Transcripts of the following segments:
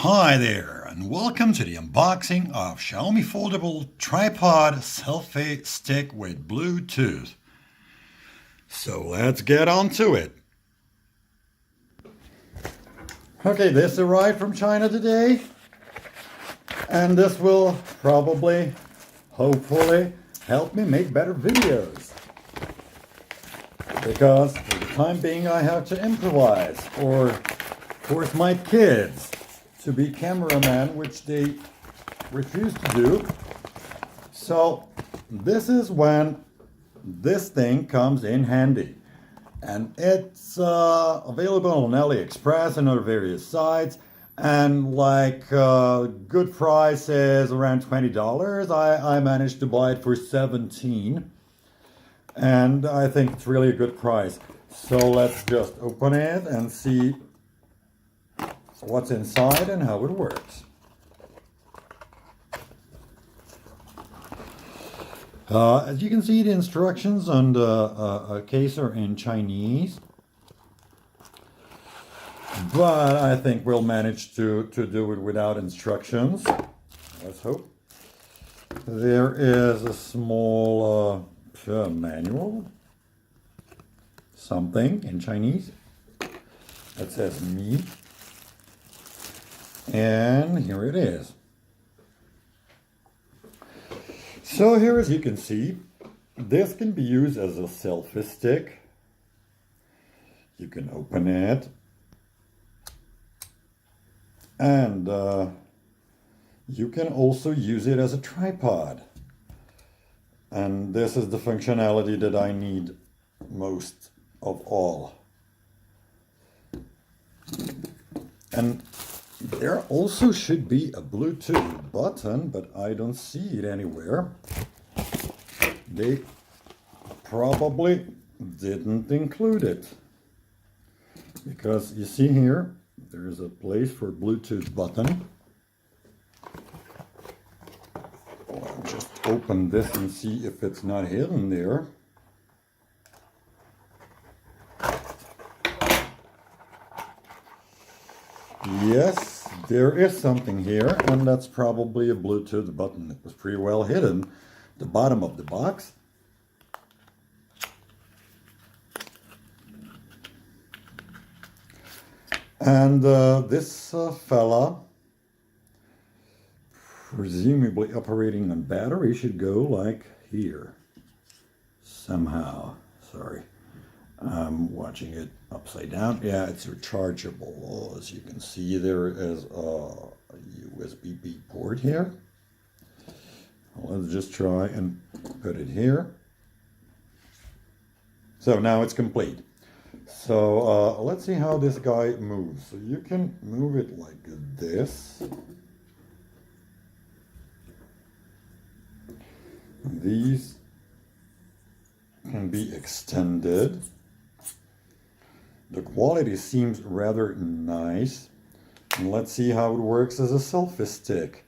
Hi there, and welcome to the unboxing of Xiaomi Foldable Tripod Selfie Stick with Bluetooth. So let's get on to it. Okay, this arrived from China today, and this will probably, hopefully, help me make better videos. Because for the time being I have to improvise or force my kids to be cameraman, which they refuse to do. So this is when this thing comes in handy. And it's available on AliExpress and other various sites. And like good prices around $20. I managed to buy it for $17. And I think it's really a good price. So let's just open it and see what's inside and how it works. As you can see, the instructions on the case are in Chinese, but I think we'll manage to do it without instructions. Let's hope. There is a small manual, something in Chinese that says me. And here it is. So here, as you can see, this can be used as a selfie stick. You can open it. And you can also use it as a tripod. And this is the functionality that I need most of all. And there also should be a Bluetooth button, but I don't see it anywhere. They probably didn't include it. Because you see here, there's a place for Bluetooth button. I'll just open this and see if it's not hidden there. Yes, there is something here, and that's probably a Bluetooth button. It was pretty well hidden at the bottom of the box. And this fella, presumably operating on battery, should go like here. Somehow. Sorry. I'm watching it upside down. Yeah, it's rechargeable. As you can see, there is a USB-B port here. Let's just try and put it here. So now it's complete. So let's see how this guy moves. So you can move it like this. These can be extended. The quality seems rather nice. And let's see how it works as a selfie stick.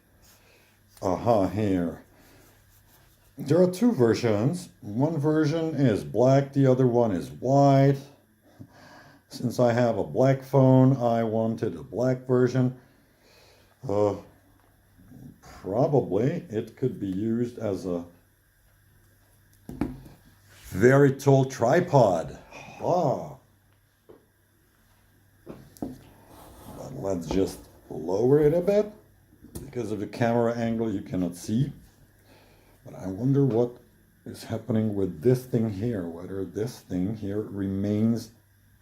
Aha, here. There are two versions. One version is black, the other one is white. Since I have a black phone, I wanted a black version. Probably it could be used as a very tall tripod. Ah. But let's just lower it a bit. Because of the camera angle you cannot see. But I wonder what is happening with this thing here. Whether this thing here remains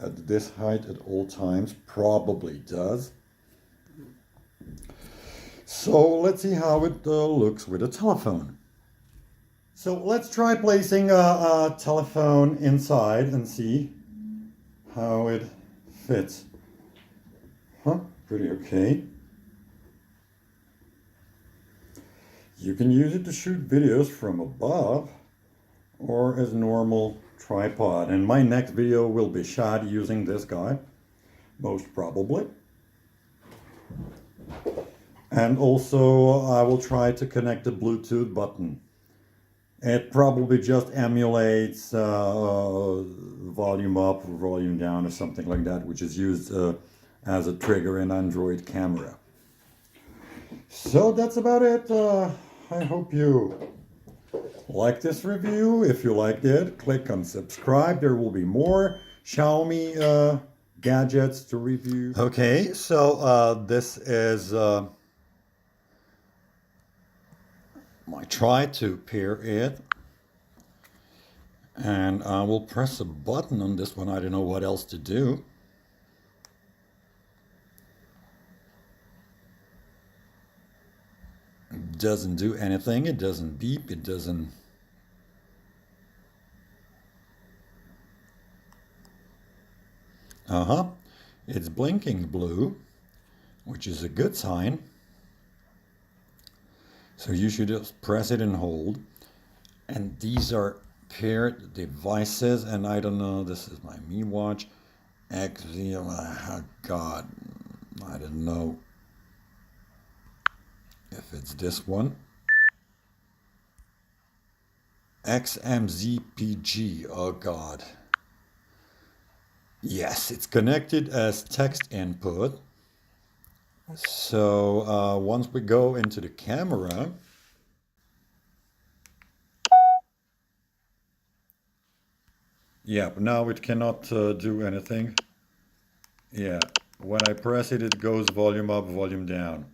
at this height at all times. Probably does. So let's see how it looks with a telephone. So let's try placing a telephone inside and see how it fits. Huh, pretty okay. You can use it to shoot videos from above or as normal tripod. And my next video will be shot using this guy, most probably. And also I will try to connect the Bluetooth button. It probably just emulates volume up or volume down or something like that, which is used as a trigger in Android camera. So that's about it. I hope you like this review. If you liked it, click on subscribe. There will be more Xiaomi gadgets to review. Okay, so this is I try to pair it, and I will press a button on this one. I don't know what else to do. It doesn't do anything. It doesn't beep. It doesn't. It's blinking blue, which is a good sign. So you should just press it and hold. And these are paired devices, and I don't know, this is my Mi Watch XV, oh God, I don't know if it's this one. XMZPG, oh God. Yes, it's connected as text input. So once we go into the camera, yeah, but now it cannot do anything. Yeah, when I press it, it goes volume up, volume down.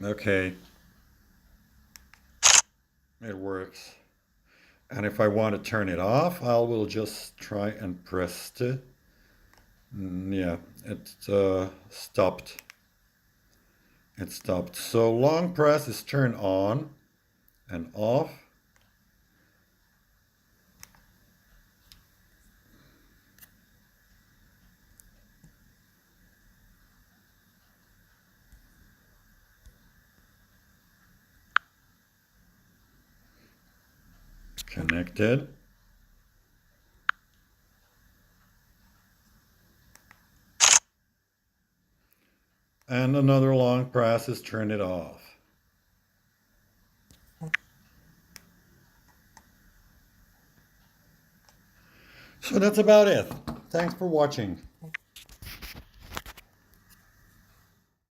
Okay, it works. And if I want to turn it off, I will just try and press it. Yeah, it stopped. It stopped. So long press is turn on and off. Connected. And another long press is turn it off. So that's about it. Thanks for watching.